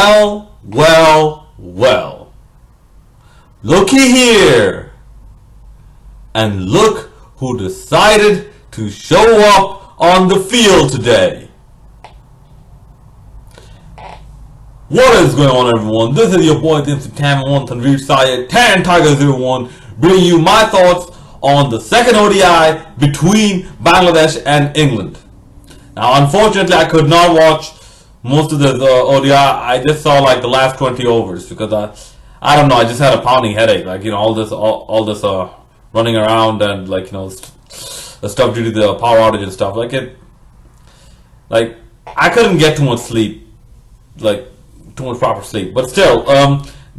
Well, well, well. Looky here. And look who decided to show up on the field today. What is going on, everyone? This is your boy Tam1 Tanveer Syed, Tan Tiger 01, bringing you my thoughts on the second ODI between Bangladesh and England. Now, unfortunately, I could not watch most of the ODI. I just saw like the last 20 overs because I don't know. I just had a pounding headache. Like, you know, all this running around and, like, you know, the stuff due to the power outage and stuff. Like I couldn't get too much sleep, like too much proper sleep. But still,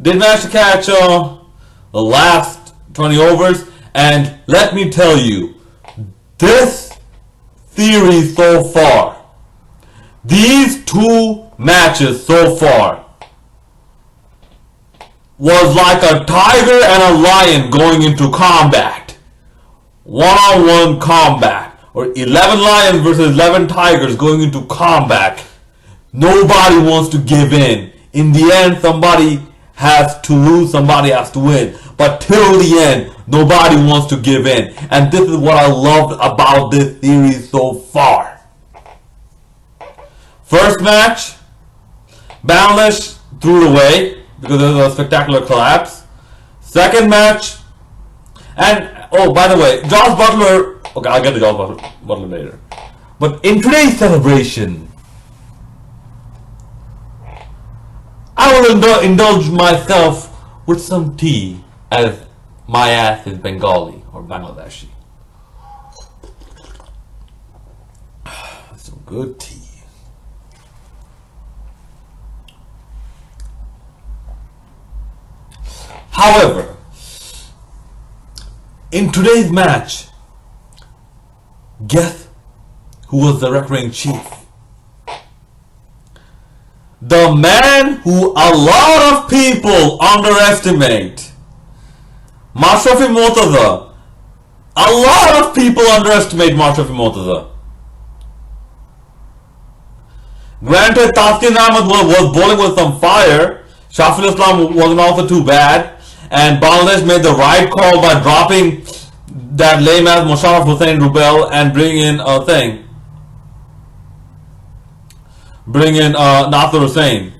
did manage to catch the last 20 overs. And let me tell you, this theory so far, these two matches so far, was like a tiger and a lion going into combat. One-on-one combat. Or 11 lions versus 11 tigers going into combat. Nobody wants to give in. In the end, somebody has to lose, somebody has to win. But till the end, nobody wants to give in. And this is what I loved about this series so far. First match, Bangladesh threw it away because there was a spectacular collapse. Second match, and oh, by the way, Josh Butler, okay, I'll get to Josh Butler later. But in today's celebration, I will indulge myself with some tea, as my ass is Bengali or Bangladeshi. Some good tea. However, in today's match, guess who was the refereeing chief? The man who a lot of people underestimate, Mashrafi Mortaza. A lot of people underestimate Mashrafi Mortaza. Granted, Taskin Ahmed was bowling with some fire. Shafil Islam wasn't also too bad. And Bangladesh made the right call by dropping that lame ass Musharraf Hussain Rubel and bring in a thing. Bring in Nasser Hussain.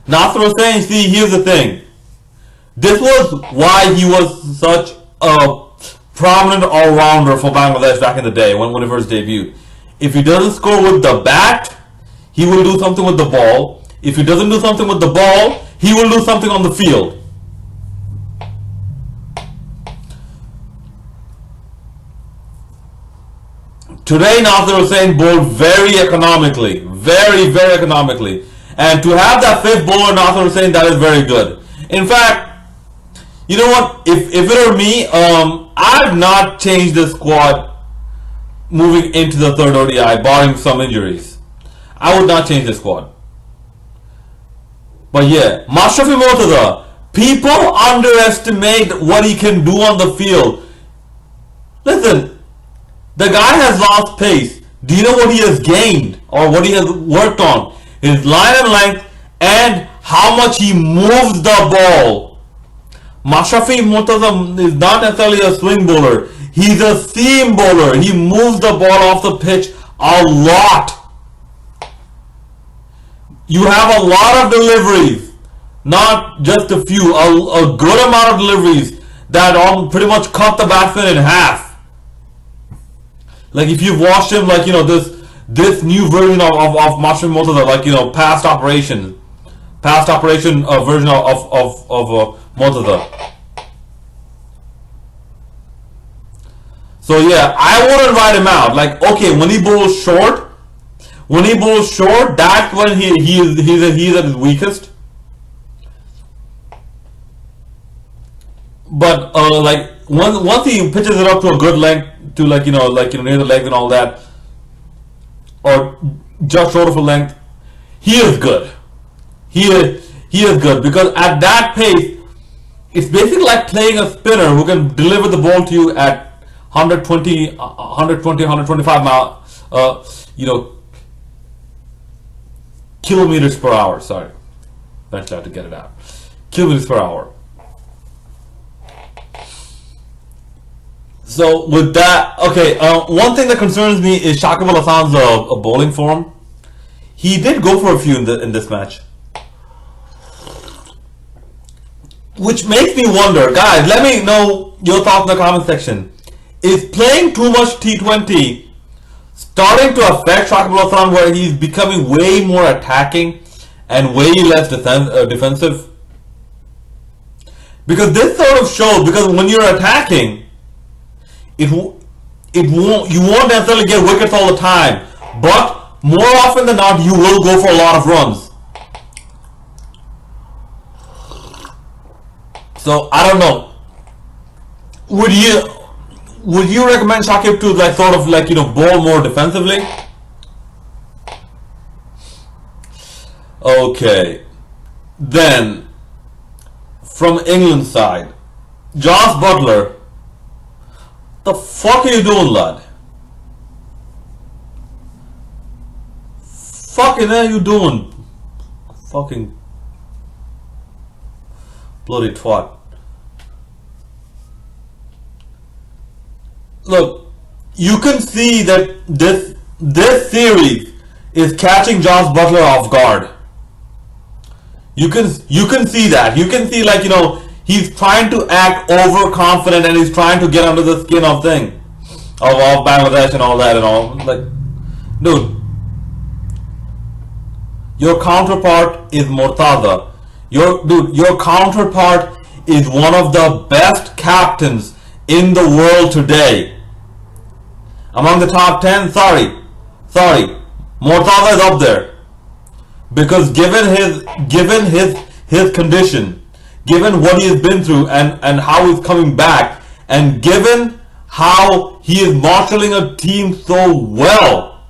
Nasser Hussain, see, here's the thing. This was why he was such a prominent all-rounder for Bangladesh back in the day when he first debuted. If he doesn't score with the bat, he will do something with the ball. If he doesn't do something with the ball, he will do something on the field. Today, Nasser Hussain bowled very economically. Very, very economically. And to have that fifth bowler, Nasser Hussain, that is very good. In fact, you know what? If it were me, I've not changed the squad moving into the third ODI, barring some injuries. I would not change the squad. But yeah, Mashrafi Mortaza, people underestimate what he can do on the field. Listen, the guy has lost pace. Do you know what he has gained or what he has worked on? His line and length and how much he moves the ball. Mashrafi Mortaza is not necessarily a swing bowler. He's a seam bowler. He moves the ball off the pitch a lot. You have a lot of deliveries, not just a few, a good amount of deliveries that pretty much cut the batsman in half. Like if you've watched him, like, you know, this new version of Mashrafi Mortaza, like, you know, past operation version of Mortaza. So yeah, I wouldn't write him out. Like, okay, when he bowls short, that's when he's at his weakest. But like once he pitches it up to a good length, to like you know near the legs and all that, or just short of a length, he is good. He is good because at that pace, it's basically like playing a spinner who can deliver the ball to you at 125 miles, kilometers per hour. Sorry. eventually I have to get it out. Kilometers per hour. So with that, okay, one thing that concerns me is Shakib Al Hasan's bowling form. He did go for a few in this match, which makes me wonder, guys. Let me know your thoughts in the comment section. Is playing too much T20 starting to affect Shakib Al Hasan, where he's becoming way more attacking and way less defensive? Because this sort of shows, because when you're attacking, you won't necessarily get wickets all the time, but more often than not you will go for a lot of runs. So I don't know. Would you recommend Shakib to like sort of like, you know, bowl more defensively? Okay. Then from England's side, Josh Butler. The fuck are you doing, lad? Fucking hell you doing? Fucking bloody twat. Look, you can see that this series is catching Josh Butler off guard. You can see that. You can see, like, you know, he's trying to act overconfident and he's trying to get under the skin of Bangladesh and all that and all. Like, dude, your counterpart is Murtaza. Your counterpart is one of the best captains in the world today. Among the top 10, sorry, Murtaza is up there. Because given his condition, given what he has been through and how he's coming back, and given how he is marshalling a team so well,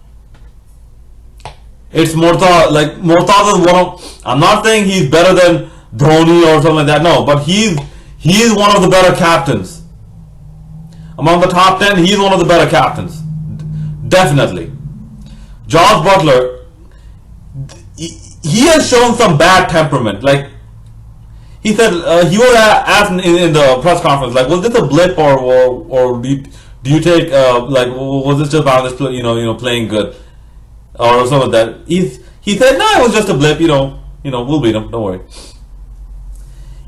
it's Murtaza. Like, Murtaza is one of, I'm not saying he's better than Dhoni or something like that, no, but he is one of the better captains. Among the top 10, he's one of the better captains. Definitely. Josh Butler, he has shown some bad temperament. Like, he said, he was asked in the press conference, like, was this a blip or do you take, like, was this just Bangladesh, you know, playing good or something like that? He said, no, it was just a blip, you know, we'll beat them, don't worry.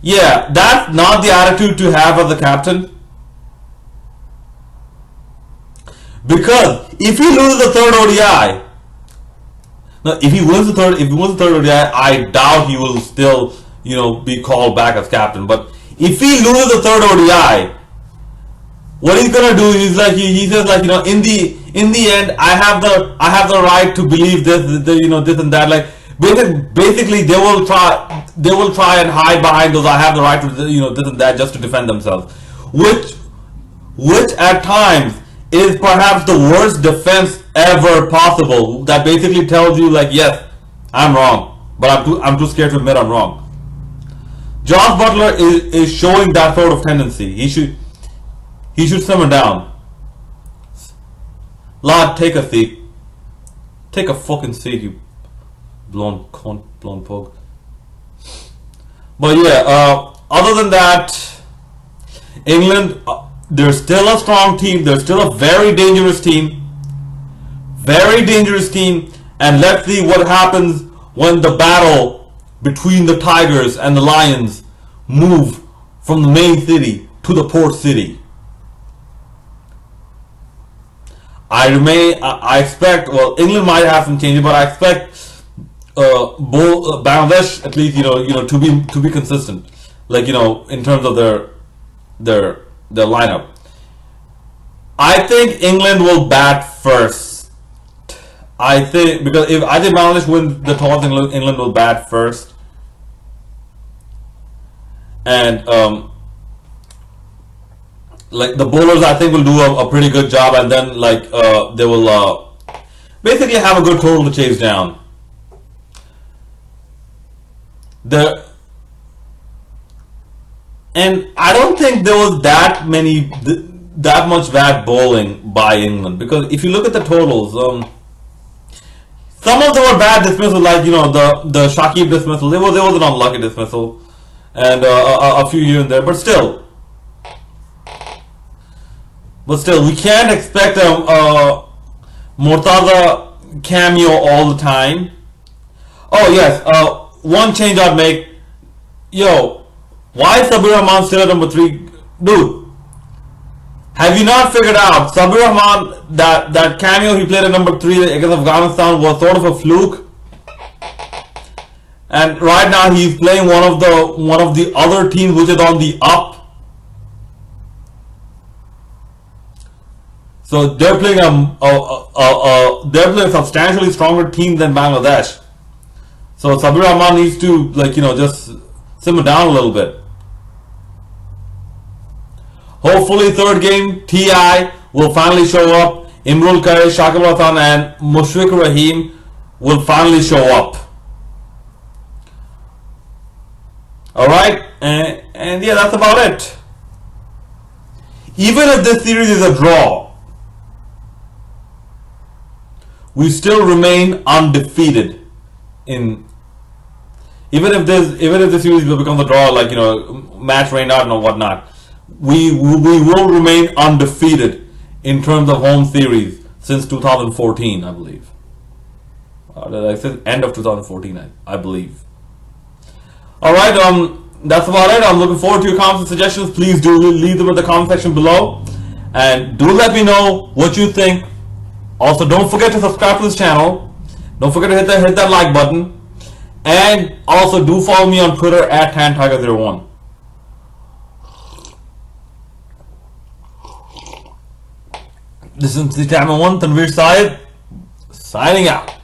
Yeah, that's not the attitude to have as a captain. Because if he loses the third ODI, now if he wins the third ODI, I doubt he will still, you know, be called back as captain. But if he loses the third ODI, what he's gonna do is, like, he says, like, you know, in the end, I have the right to believe this, you know, this and that. Like, basically they will try and hide behind those, I have the right to, you know, this and that, just to defend themselves, which at times is perhaps the worst defense ever possible. That basically tells you, like, yes, I'm wrong, but I'm too scared to admit I'm wrong. Josh Butler is showing that sort of tendency. He should simmer down. Lad, take a seat. Take a fucking seat, you blonde cunt, blonde pug. But yeah, other than that, England, they're still a strong team. They're still a very dangerous team. Very dangerous team. And let's see what happens when the battle between the Tigers and the Lions move from the main city to the port city. I expect, well, England might have some changes, but I expect Bangladesh, at least, you know, to be consistent, like, you know, in terms of their lineup. I think England will bat first. I think Bangladesh wins the toss, England will bat first, and like, the bowlers, I think, will do a pretty good job, and then, like, they will basically have a good total to chase down. And I don't think there was that much bad bowling by England, because if you look at the totals, Some of them were bad dismissals, like the Shakib dismissal. It was an unlucky dismissal, and a few here and there. But still, we can't expect a Murtaza cameo all the time. Oh yes, one change I'd make. Yo, why is Sabir Rahman still at number 3? Dude, have you not figured out Sabir Rahman, that cameo he played at number 3 against Afghanistan was sort of a fluke? And right now he's playing one of the other teams which is on the up. So they're playing a substantially stronger team than Bangladesh. So Sabir Rahman needs to just simmer down a little bit. Hopefully third game TI will finally show up. Imrul Kare, Shakib Al Hasan and Mushfiq Rahim will finally show up. Alright, and yeah, that's about it. Even if this series is a draw, we still remain undefeated in. Even if the series becomes a draw, match rain out and whatnot, we will remain undefeated in terms of home series since 2014, I believe. I said end of 2014, I believe. All right, that's about it. I'm looking forward to your comments and suggestions. Please do leave them in the comment section below, and do let me know what you think. Also, don't forget to subscribe to this channel. Don't forget to hit that like button. And also do follow me on Twitter at TanTiger01. This is Tamil 1, Tanveer Syed, signing out.